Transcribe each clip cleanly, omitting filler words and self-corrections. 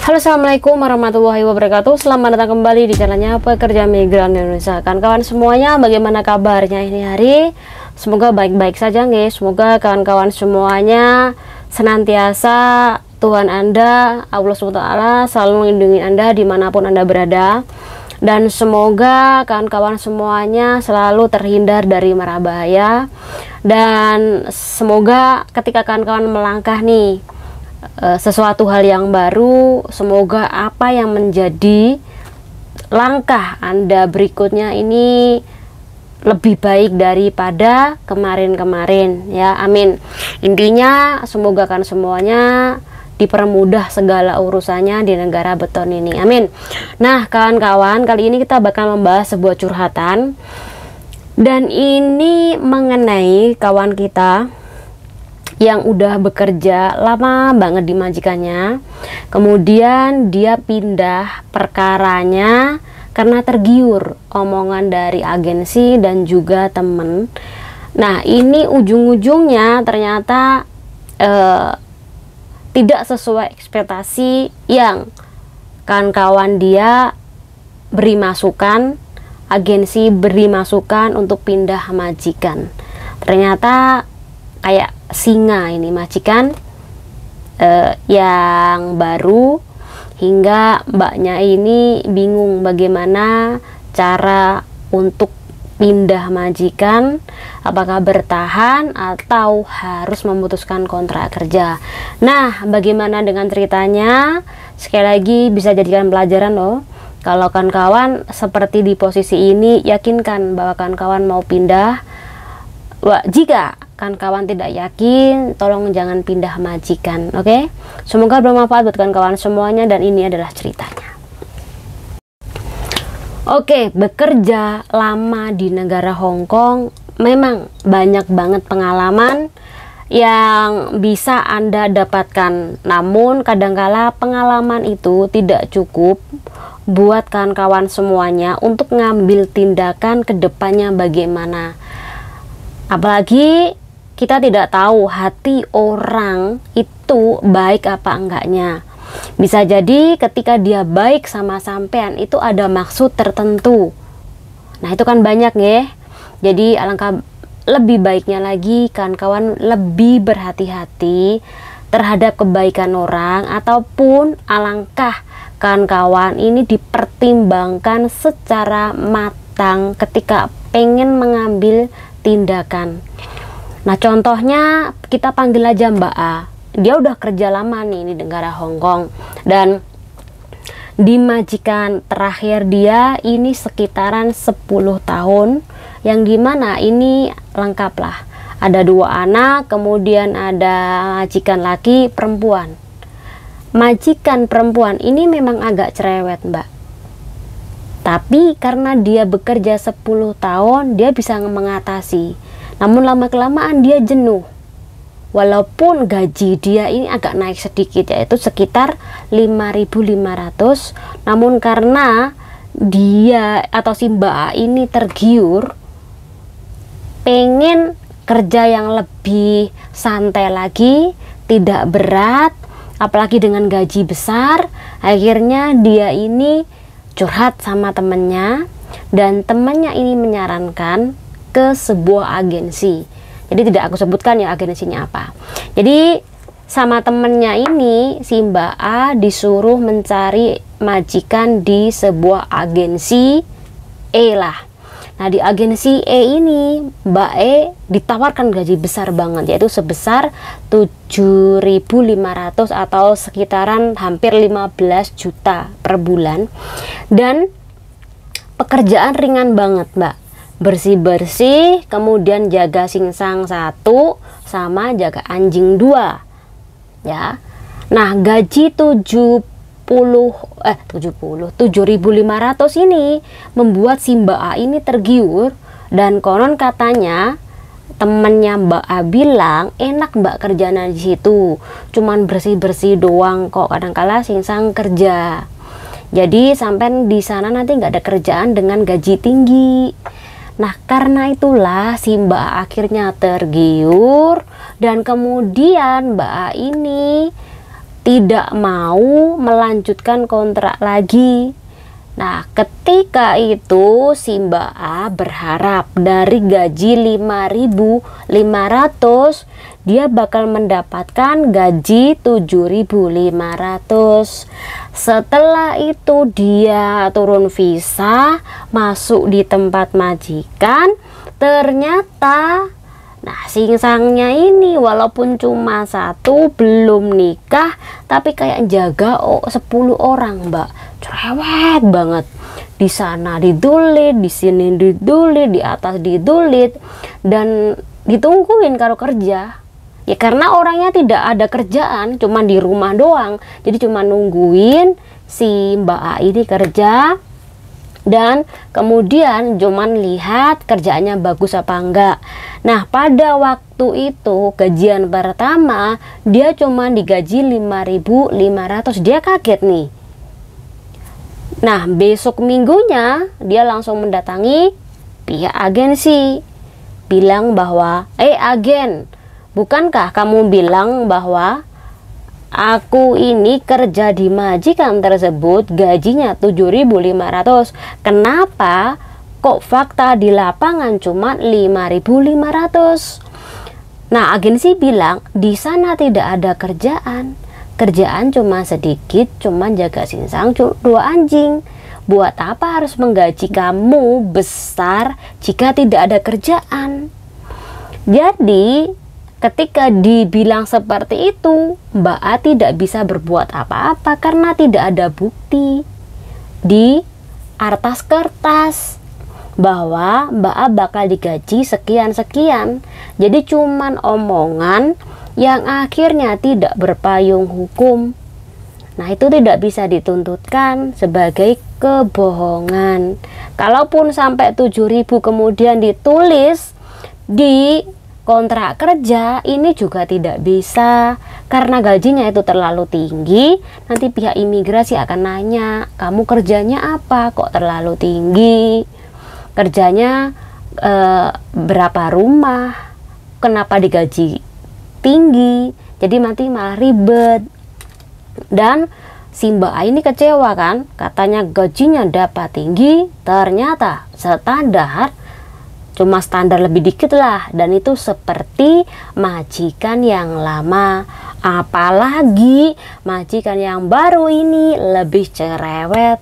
Halo, assalamualaikum warahmatullahi wabarakatuh. Selamat datang kembali di channelnya Pekerja Migran Indonesia. Kawan-kawan semuanya, bagaimana kabarnya ini hari? Semoga baik-baik saja nggih. Semoga kawan-kawan semuanya senantiasa Tuhan Anda, Allah SWT selalu melindungi Anda dimanapun Anda berada. Dan semoga kawan-kawan semuanya selalu terhindar dari mara bahaya. Dan semoga ketika kawan-kawan melangkah nih sesuatu hal yang baru, semoga apa yang menjadi langkah Anda berikutnya ini lebih baik daripada kemarin-kemarin ya, amin. Intinya semoga kan semuanya dipermudah segala urusannya di negara beton ini, amin. Nah kawan-kawan, kali ini kita bakal membahas sebuah curhatan, dan ini mengenai kawan kita yang udah bekerja lama banget di majikannya, kemudian dia pindah perkaranya karena tergiur omongan dari agensi dan juga temen. Nah ini ujung-ujungnya ternyata tidak sesuai ekspektasi yang kawan-kawan dia beri masukan, agensi beri masukan untuk pindah majikan. Ternyata kayak singa ini majikan yang baru, hingga mbaknya ini bingung bagaimana cara untuk pindah majikan, apakah bertahan atau harus memutuskan kontrak kerja. Nah bagaimana dengan ceritanya? Sekali lagi bisa jadikan pelajaran loh. Kalau kawan-kawan seperti di posisi ini, yakinkan bahwa kawan-kawan mau pindah. Jika kawan-kawan tidak yakin, tolong jangan pindah majikan, oke? Semoga bermanfaat buat kawan-kawan semuanya, dan ini adalah ceritanya. Oke, bekerja lama di negara Hong Kong memang banyak banget pengalaman yang bisa Anda dapatkan. Namun kadangkala pengalaman itu tidak cukup buat kawan-kawan semuanya untuk ngambil tindakan ke depannya bagaimana. Apalagi kita tidak tahu hati orang itu baik apa enggaknya. Bisa jadi ketika dia baik sama sampean itu ada maksud tertentu. Nah itu kan banyak ya. Jadi alangkah lebih baiknya lagi kawan-kawan lebih berhati-hati terhadap kebaikan orang, ataupun alangkah kawan-kawan ini dipertimbangkan secara matang ketika pengen mengambil tindakan. Nah contohnya kita panggil aja Mbak A. Dia udah kerja lama nih di negara Hong Kong, dan di majikan terakhir dia ini sekitaran 10 tahun, yang dimana ini lengkap lah, ada 2 anak, kemudian ada majikan laki perempuan. Majikan perempuan ini memang agak cerewet Mbak, tapi karena dia bekerja 10 tahun dia bisa mengatasi. Namun lama-kelamaan dia jenuh. Walaupun gaji dia ini agak naik sedikit, yaitu sekitar 5.500, namun karena dia atau si Mbak A ini tergiur pengen kerja yang lebih santai lagi, tidak berat, apalagi dengan gaji besar, akhirnya dia ini curhat sama temennya, dan temannya ini menyarankan ke sebuah agensi. Jadi tidak aku sebutkan ya agensinya apa. Jadi sama temennya ini si Mbak A disuruh mencari majikan di sebuah agensi E lah. Nah di agensi E ini Mbak E ditawarkan gaji besar banget, yaitu sebesar 7.500 atau sekitaran hampir 15 juta per bulan. Dan pekerjaan ringan banget Mbak, bersih-bersih, kemudian jaga singsang 1 sama jaga anjing 2 ya. Nah gaji 7.500 ini membuat si Mbak A ini tergiur, dan konon katanya temennya Mbak A bilang enak Mbak kerjanya di situ, cuman bersih-bersih doang kok, kadang-kala singsang kerja. Jadi sampai di sana nanti nggak ada kerjaan dengan gaji tinggi. Nah karena itulah si Mbak A akhirnya tergiur, dan kemudian Mbak A ini tidak mau melanjutkan kontrak lagi. Nah, ketika itu si Mbak A berharap dari gaji 5.500 dia bakal mendapatkan gaji 7.500. Setelah itu dia turun visa, masuk di tempat majikan. Ternyata Sing Sangnya ini walaupun cuma satu, belum nikah, tapi kayak jaga 10 orang, Mbak. Cerewet banget. Di sana didulit, di sini didulit, di atas didulit, dan ditungguin kalau kerja. Ya karena orangnya tidak ada kerjaan, cuma di rumah doang. Jadi cuma nungguin si Mbak A ini kerja, dan kemudian cuman lihat kerjaannya bagus apa enggak. Nah, pada waktu itu gajian pertama dia cuma digaji 5.500. Dia kaget nih. Nah, besok minggunya dia langsung mendatangi pihak agensi, bilang bahwa agen, bukankah kamu bilang bahwa aku ini kerja di majikan tersebut gajinya 7.500. Kenapa kok fakta di lapangan cuma 5.500? Nah, agensi bilang di sana tidak ada kerjaan. Kerjaan cuma sedikit, cuma jaga singsang 2 anjing. Buat apa harus menggaji kamu besar jika tidak ada kerjaan? Jadi ketika dibilang seperti itu, Mbak A tidak bisa berbuat apa-apa karena tidak ada bukti di atas kertas bahwa Mbak A bakal digaji sekian-sekian. Jadi cuman omongan yang akhirnya tidak berpayung hukum. Nah, itu tidak bisa dituntutkan sebagai kebohongan. Kalaupun sampai 7.000 kemudian ditulis di kontrak kerja, ini juga tidak bisa karena gajinya itu terlalu tinggi. Nanti pihak imigrasi akan nanya, kamu kerjanya apa kok terlalu tinggi, kerjanya berapa rumah, kenapa digaji tinggi. Jadi nanti malah ribet. Dan si Mbak A ini kecewa kan, katanya gajinya dapat tinggi, ternyata cuma standar lebih dikit lah, dan itu seperti majikan yang lama. Apalagi majikan yang baru ini lebih cerewet.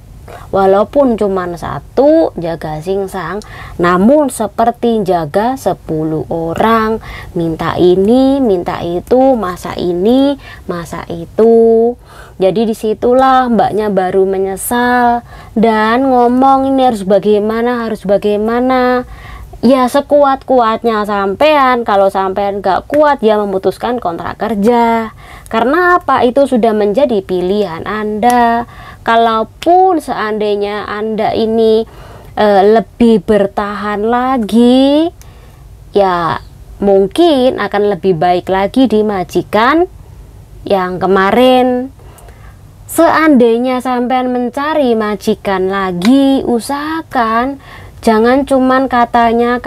Walaupun cuma satu jaga singsang, namun seperti jaga 10 orang, minta ini, minta itu, masa ini, masa itu. Jadi disitulah mbaknya baru menyesal dan ngomong ini harus bagaimana, harus bagaimana. Ya sekuat-kuatnya sampean, kalau sampean gak kuat ya memutuskan kontrak kerja. Karena apa? Itu sudah menjadi pilihan Anda. Kalaupun seandainya Anda ini lebih bertahan lagi, ya mungkin akan lebih baik lagi di majikan yang kemarin. Seandainya sampean mencari majikan lagi, usahakan jangan cuman katanya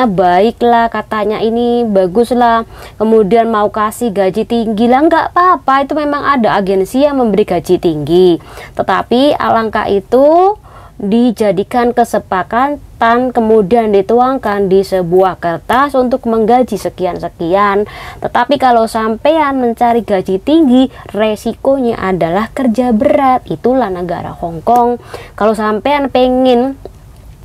baiklah, katanya ini baguslah, kemudian mau kasih gaji tinggi lah. Nggak apa-apa, itu memang ada agensi yang memberi gaji tinggi, tetapi alangkah itu dijadikan kesepakatan, kemudian dituangkan di sebuah kertas untuk menggaji sekian-sekian. Tetapi kalau sampean mencari gaji tinggi, resikonya adalah kerja berat. Itulah negara Hong Kong. Kalau sampean pengen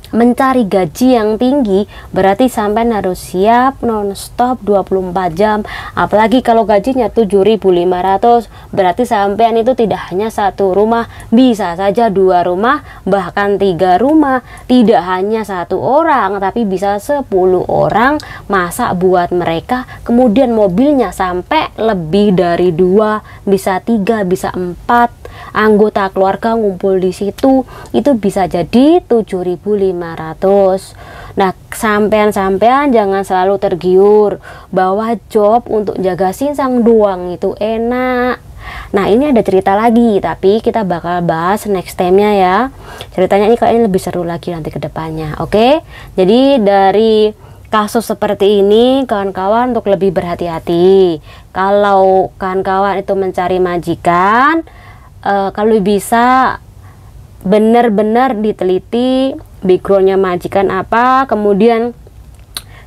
mencari gaji yang tinggi, berarti sampean harus siap non-stop 24 jam. Apalagi kalau gajinya 7.500, berarti sampean itu tidak hanya satu rumah, bisa saja 2 rumah, bahkan 3 rumah. Tidak hanya 1 orang, tapi bisa 10 orang masak buat mereka. Kemudian mobilnya sampai lebih dari 2, bisa 3, bisa 4 anggota keluarga ngumpul di situ. Itu bisa jadi 7.500. Nah, sampean-sampean jangan selalu tergiur bahwa job untuk jaga singsang doang itu enak. Nah, ini ada cerita lagi, tapi kita bakal bahas next time-nya ya. Ceritanya ini kayaknya lebih seru lagi nanti ke depannya. Oke? Jadi dari kasus seperti ini, kawan-kawan untuk lebih berhati-hati. Kalau kawan-kawan itu mencari majikan, kalau bisa benar-benar diteliti backgroundnya majikan apa, kemudian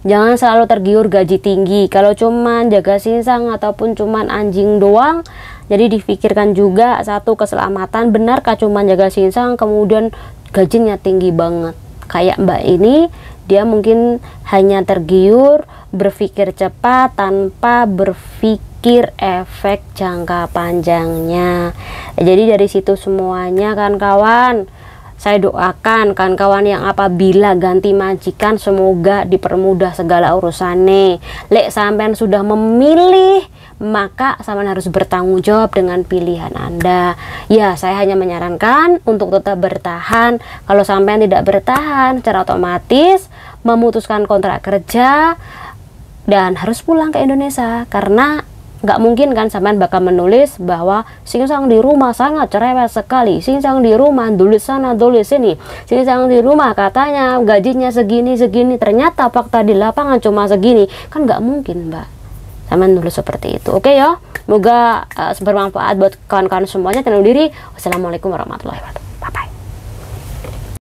jangan selalu tergiur gaji tinggi. Kalau cuman jaga singsang ataupun cuman anjing doang, jadi difikirkan juga satu, keselamatan. Benarkah cuman jaga singsang kemudian gajinya tinggi banget? Kayak Mbak ini, dia mungkin hanya tergiur berpikir cepat tanpa berpikir efek jangka panjangnya. Jadi dari situ semuanya kan kawan, saya doakan kawan-kawan yang apabila ganti majikan semoga dipermudah segala urusannya. Lek sampean sudah memilih, maka sampean harus bertanggung jawab dengan pilihan Anda. Ya, saya hanya menyarankan untuk tetap bertahan. Kalau sampean tidak bertahan, secara otomatis memutuskan kontrak kerja dan harus pulang ke Indonesia, karena nggak mungkin kan sampean bakal menulis bahwa singsang di rumah sangat cerewet sekali, singsang di rumah tulis sana tulis sini, singsang di rumah katanya gajinya segini, ternyata fakta di lapangan cuma segini. Kan nggak mungkin Mbak sampean nulis seperti itu. Oke ya, semoga bermanfaat buat kawan-kawan semuanya. Tenang diri. Wassalamualaikum warahmatullahi wabarakatuh.